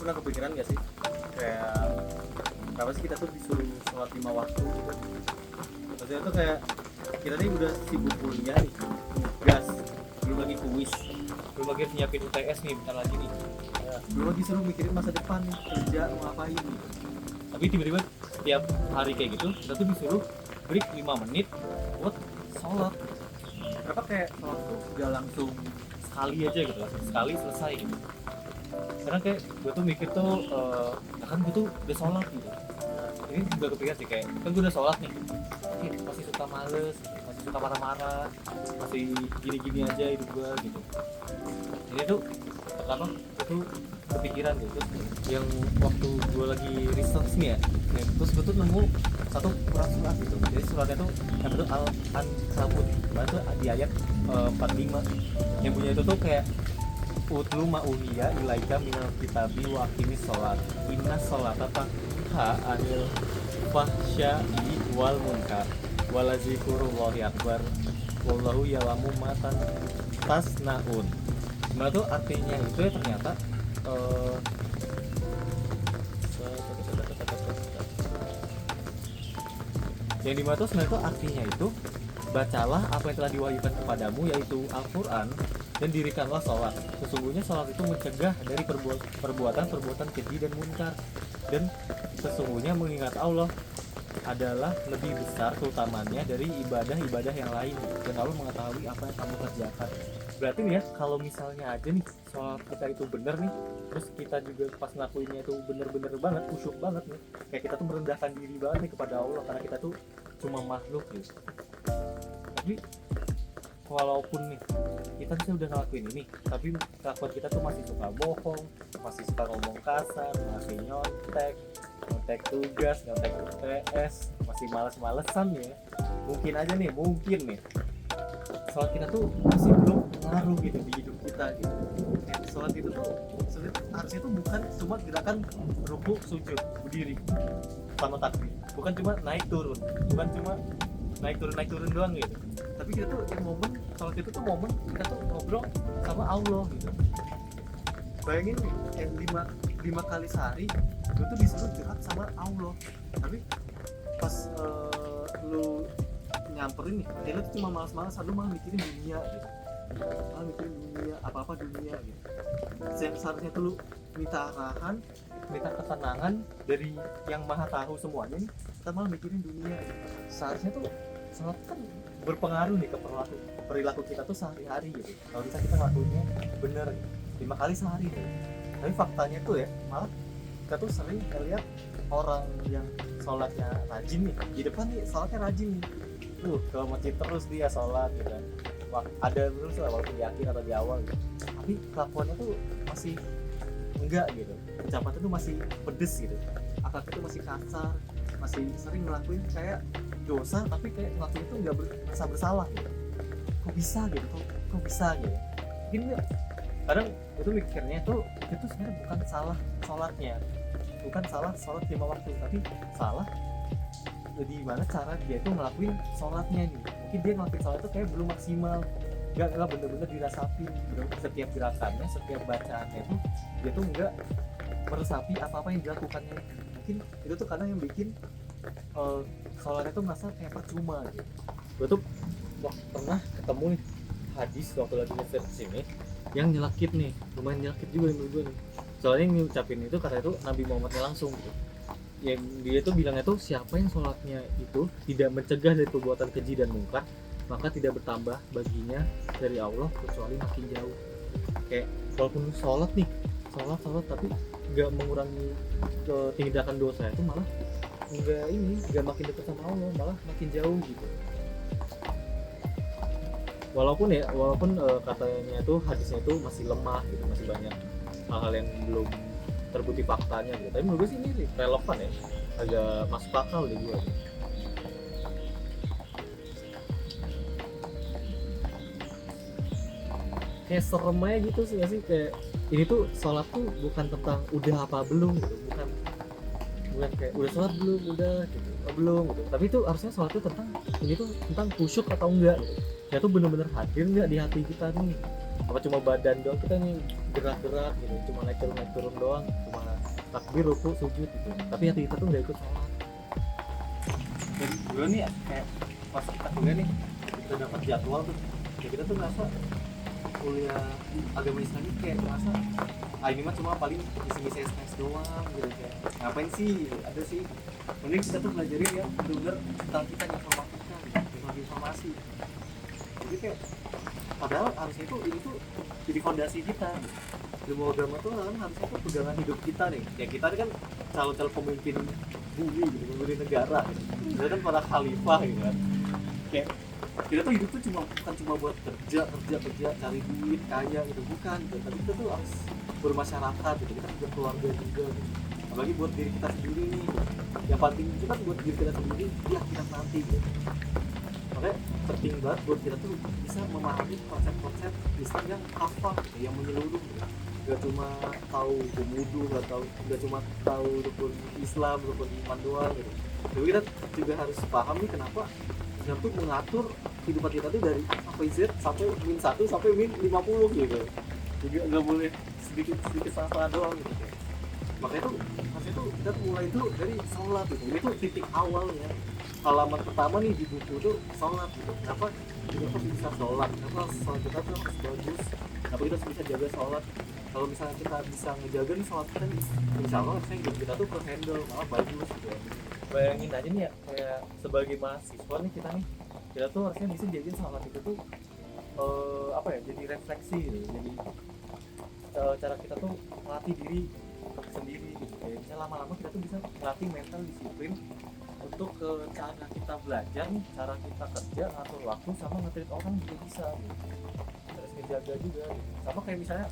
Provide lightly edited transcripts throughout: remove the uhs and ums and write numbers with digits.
pernah kepikiran gak sih kayak kenapa sih kita tuh disuruh sholat 5 waktu gitu? Maksudnya tuh kayak kita nih udah sibuk kuliah nih, gas, belum lagi kuis, belum lagi nyiapin UTS nih bentar lagi nih, ya, belum lagi suruh mikirin masa depan nih, kerja mau ngapain nih. Tapi tiba-tiba tiap hari kayak gitu kita tuh disuruh break 5 menit buat sholat. Kenapa kayak sholat tuh gak langsung sekali aja gitu, langsung sekali selesai gitu. Karena kayak gue tuh mikir tuh ya kan gue tuh udah sholat gitu. Ini juga kepikiran sih kayak kan gue udah sholat nih, masih suka males, masih suka marah-marah, masih gini-gini aja hidup gue gitu. Jadi tuh pertama itu kepikiran gitu. Terus yang waktu gue lagi research nih ya, terus gue tuh nemu satu surat gitu. Jadi suratnya tuh yang betul Al-Ankabut, itu di ayat 45 yang punya itu tuh kayak utlu ma'uhiya ilaika minal kitabi wa aqimis sholat inna sholata tanha anil fahsya'i wal munkar walazikurullahi akbar wallahu ya'lamu ma tasnaun. Nah tuh artinya itu ya ternyata yang dimana tuh sebenarnya tuh artinya itu bacalah apa yang telah diwahyukan kepadamu yaitu Al-Quran dan dirikanlah sholat. Sesungguhnya sholat itu mencegah dari perbuatan keji dan munkar, dan sesungguhnya mengingat Allah adalah lebih besar keutamaannya dari ibadah-ibadah yang lain, dan Allah mengetahui apa yang kamu kerjakan. Berarti nih ya, kalau misalnya aja nih sholat kita itu bener nih, terus kita juga pas ngelakuinnya itu bener-bener banget, khusyuk banget nih, kayak kita tuh merendahkan diri banget nih kepada Allah karena kita tuh cuma makhluk gitu. Tapi walaupun nih kita bisa udah ngelakuin ini, tapi kelakuan kita tuh masih suka bohong, masih suka ngomong kasar, masih nyontek tugas, nyontek UTS, masih males-malesan ya. Mungkin aja nih, sholat kita tuh masih belum ngaruh gitu di hidup kita gitu. Sholat itu tuh harusnya tuh bukan cuma gerakan rukuk, sujud, berdiri, sama takbir, bukan cuma naik turun doang gitu. Tapi kita tuh yang momen sholat itu tuh momen kita tuh ngobrol sama Allah gitu. Bayangin nih, yang 5 kali sehari lu tuh disuruh curhat sama Allah, tapi pas lu nyamperin nih, lu tuh cuma malas-malasan, lu malah mikirin dunia gitu, apa-apa dunia gitu. Seharusnya tuh lu minta arahan, minta ketenangan dari yang maha tahu semuanya nih, kita malah mikirin dunia gitu. Seharusnya tuh sholat kan berpengaruh nih ke perilaku kita tuh sehari-hari gitu. Kalau bisa kita ngelakuinnya bener 5 kali sehari nih. Tapi faktanya tuh ya, malah kita tuh sering lihat orang yang sholatnya rajin nih, di depan nih sholatnya rajin nih, ke masjid terus dia sholat gitu. Ada terus lah, walaupun di akhir atau di awal gitu. Tapi kelakuannya tuh masih enggak gitu, ucapannya tuh masih pedes gitu, akhlaknya tuh masih kasar, masih sering ngelakuin kayak dosa tapi kayak ngelakuin itu nggak merasa bersalah gitu. Kok bisa gitu, kok bisa gitu. Mungkin nggak, kadang itu mikirnya tuh itu sebenarnya bukan salah sholatnya, bukan salah sholat 5 waktu, tapi salah di mana cara dia tuh ngelakuin sholatnya nih. Mungkin dia ngelakuin sholat itu kayak belum maksimal, nggak bener-bener dirasapin setiap gerakannya, setiap bacaannya tuh dia tuh nggak meresapi apa-apa yang dilakukannya. Mungkin itu tuh kadang yang bikin sholatnya tuh merasa kayak percuma gitu. Gue tuh pernah ketemu nih hadis waktu lagi nge-search ini yang nyelakit nih, lumayan nyelakit juga menurut gue nih. Soalnya yang ngucapin itu kata itu Nabi Muhammadnya langsung gitu. Yang dia tuh bilangnya tuh siapa yang sholatnya itu tidak mencegah dari perbuatan keji dan mungkar, maka tidak bertambah baginya dari Allah kecuali makin jauh. Kayak walaupun sholat tapi nggak mengurangi tindakan dosa itu, malah nggak makin dekat sama Allah, malah makin jauh gitu. Walaupun katanya itu hadisnya itu masih lemah gitu, masih banyak hal-hal yang belum terbukti faktanya gitu. Tapi menurut gue sih ini relevan ya, agak masuk akal deh gue. Kayak serem aja gitu sih gak sih, kayak ini tuh sholat tuh bukan tentang udah apa belum gitu, bukan kayak udah sholat belum, udah gitu, belum gitu. Tapi itu harusnya sholat tuh tentang khusyuk atau enggak gitu. Ya tuh bener-bener hadir nggak di hati kita nih, apa cuma badan doang kita nih gerak-gerak gitu, cuma naik turun doang, cuma takbir, ruku, sujud gitu, tapi hati kita tuh nggak ikut sholat. Dan dulu nih ya, kayak pas kita kuliah nih, kita dapat jadwal tuh, ya kita tuh ngerasa kuliah agama Islam ini kayak ngerasa ini mah cuma paling ngisi-ngisi SKS doang gitu, kayak ngapain sih, ada sih mending kita tuh belajarin ya bener-bener tentang kita, informatika gitu, teknologi informasi. Jadi kayak padahal harusnya itu ini tuh jadi fondasi kita. Ilmu agama tuh kan harusnya tuh pegangan hidup kita nih, ya kita kan calon-calon pemimpin bumi gitu, pemimpin negara gitu, kita kan para khalifah gitu kan. Kayak kita tuh hidup tuh bukan cuma buat kerja cari duit kaya gitu, bukan gitu. Tapi kita tuh harus bermasyarakat gitu, kita punya keluarga juga gitu. Apalagi buat diri kita sendiri nih gitu. Yang penting itu kan buat diri kita sendiri di akhirat nanti gitu. Makanya penting banget buat kita tuh bisa memahami konsep-konsep Islam yang hafal gitu, yang menyeluruh gitu. Gak cuma tahu wudu, gak cuma tahu rukun Islam, rukun iman doang gitu. Tapi kita juga harus paham nih kenapa Islam tuh mengatur kehidupan kita tuh dari A sampai Z, sampai min 1 sampai min 50 gitu. Juga nggak boleh sedikit salah doang gitu. Makanya tuh harusnya tuh kita tuh mulai tuh dari sholat gitu. Ini tuh titik awalnya. Halaman pertama nih di buku tuh sholat gitu. Kenapa kita harus bisa sholat? Kenapa sholat kita tuh harus bagus? Kenapa kita harus bisa jaga sholat? Kalau misalnya kita bisa ngejaga nih sholat kita nih, insya Allah harusnya hidup kita tuh terhandle, malah bagus gitu. Bayangin aja nih ya, kayak sebagai mahasiswa nih kita tuh harusnya bisa jadiin sholat itu tuh apa ya, jadi refleksi gitu. Jadi cara kita tuh melatih diri sendiri gitu. Kayak misalnya lama-lama kita tuh bisa melatih mental disiplin untuk cara kita belajar nih, cara kita kerja, ngatur waktu, sama nge-treat orang juga bisa gitu. Terus ngejaga juga gitu. Sama kayak misalnya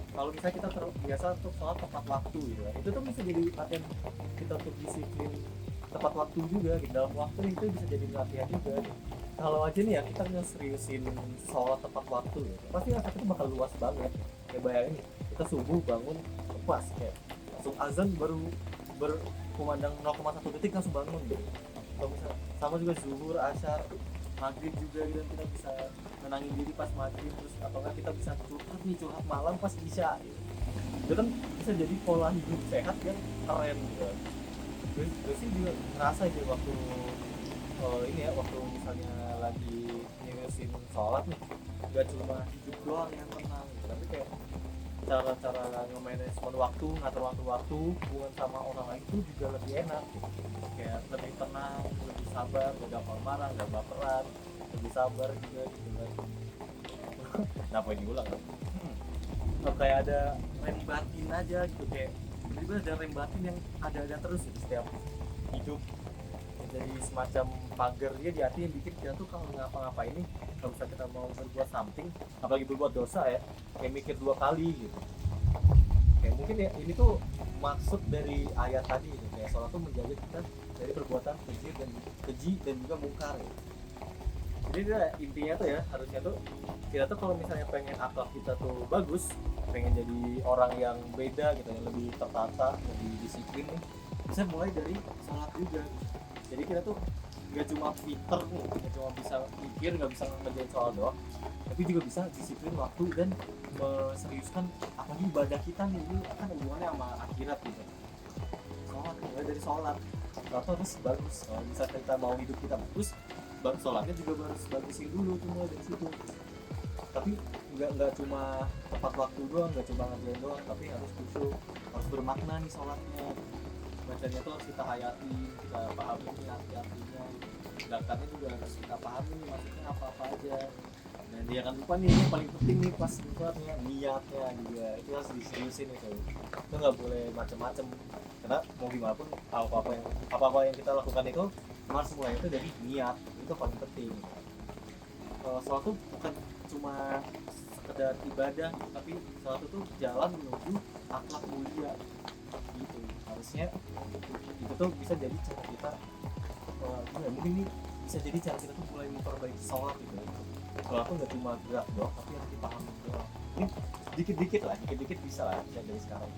kalau misalnya kita terbiasa untuk sholat tepat waktu gitu, itu tuh bisa jadi latihan kita untuk disiplin tepat waktu juga gitu. Dalam waktu itu bisa jadi latihan juga gitu. Kalau aja nih ya kita nge-seriusin sholat tepat waktu gitu, pasti efek itu bakal luas banget. Kayak bayangin nih, kita subuh bangun pas kayak langsung azan baru berkumandang 0,1 detik langsung bangun gitu. Kalau misalnya sama juga zuhur, asyar, maghrib juga gitu, kita bisa menangin diri pas maghrib, terus atau enggak kita bisa curhat malam pas isya gitu. Itu kan bisa jadi pola hidup sehat yang keren gitu. Gue sih juga ngerasa aja waktu ini ya, waktu misalnya lagi nyusun sholat nih, gak cuma hidup doang yang tenang gitu, tapi kayak cara nge-manajemen waktu, ngatur waktu hubungan sama orang lain itu juga lebih enak gitu. Kayak lebih tenang, lebih sabar, gak gampang marah, gak baperan, lebih sabar juga gitu kan. Kenapa diulang kan? Kayak ada rem batin aja gitu, kayak tiba-tiba ada rem batin yang ada terus gitu setiap hidup. Jadi semacam pagar dia di hati yang bikin kita tuh kalau ngapa-ngapain ini, kalau misalnya kita mau berbuat something, apalagi berbuat dosa ya, kayak mikir 2 kali gitu. Kayak mungkin ya ini tuh maksud dari ayat tadi gitu, kayak sholat tuh menjaga kita dari perbuatan keji dan juga mungkar ya. Jadi intinya tuh ya, harusnya tuh kita tuh kalau misalnya pengen akhlak kita tuh bagus, pengen jadi orang yang beda gitu, yang lebih tertata, lebih disiplin nih, bisa mulai dari sholat juga. Jadi kita tuh gak cuma pinter nih, gak cuma bisa mikir, gak bisa ngerjain soal doang, tapi juga bisa disiplin waktu dan seriuskan apalagi ibadah kita nih, ini kan hubungannya sama akhirat gitu. Sholat, mulai dari sholat harus bagus. Kalau misalnya kita mau hidup kita bagus, sholatnya juga harus bagusin dulu tuh mulai dari situ. Tapi nggak cuma tepat waktu doang, nggak cuma ngerjain doang, tapi harus khusyuk, harus bermakna nih sholatnya. Bacanya tuh harus kita hayati, kita pahami arti-artinya, gerakannya juga harus kita pahami maksudnya apa-apa aja. Dan dia akan lupa nih, yang paling penting nih pas buatnya, niatnya juga itu harus diseriusin itu nggak boleh macem-macem, karena mau gimana pun apa-apa yang kita lakukan itu harus mulai itu dari niat, itu paling penting. Sholat tuh bukan cuma sekedar ibadah, tapi sholat itu jalan menuju akhlak mulia gitu. Harusnya itu tuh bisa jadi cara kita mungkin ini bisa jadi cara kita tuh mulai memperbaiki sholat gitu. Sholat tuh nggak cuma gerak doang, tapi harus dipahami doang. Ini dikit-dikit bisa lah dari sekarang.